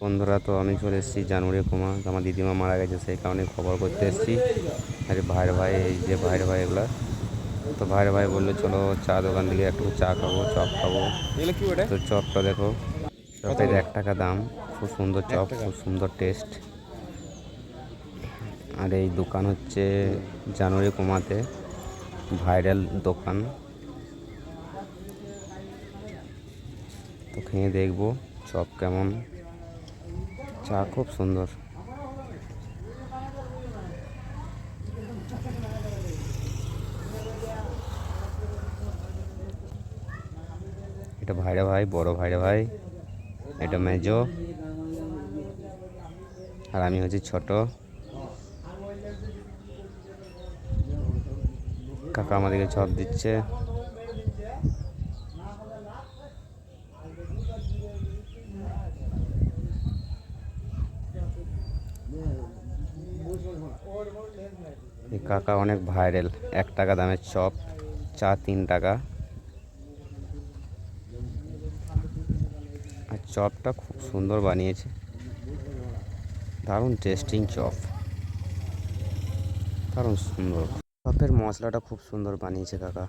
বন্ধুরা, তো আমি চলে এসেছি জানুয়ারি কুমা। আমার দিদিমা মারা গেছে, সেই কারণে খবর করতে এসেছি। আরে ভাইয়ের ভাই, এই যে ভাইয়ের ভাই এগুলা। তো ভাইয়ের ভাই বললো চলো চা দোকান থেকে একটু চা খাবো, চপ খাবো। এগুলো কি ওটা? তো চপটা দেখো, কত চপের করে? 1 টাকা দাম। খুব সুন্দর চপ, 1 টাকা। খুব সুন্দর টেস্ট। আর এই দোকান হচ্ছে জানুয়ারি কুমাতে ভাইরাল দোকান। তো খেয়ে দেখবো চপ কেমন, চা খুব সুন্দর। এটা ভাইরা ভাই, বড় ভাইরা ভাই। এটা মেজো, আর আমি হচ্ছি ছোট। কাকা আমাদেরকে চপ দিচ্ছে। এই কাকা অনেক ভাইরাল। 1 টাকা দামের চপ, চা 3 টাকা। আর চপটা খুব সুন্দর বানিয়েছে, দারুণ টেস্টিং চপ, দারুণ সুন্দর। চপের মশলাটা খুব সুন্দর বানিয়েছে কাকা।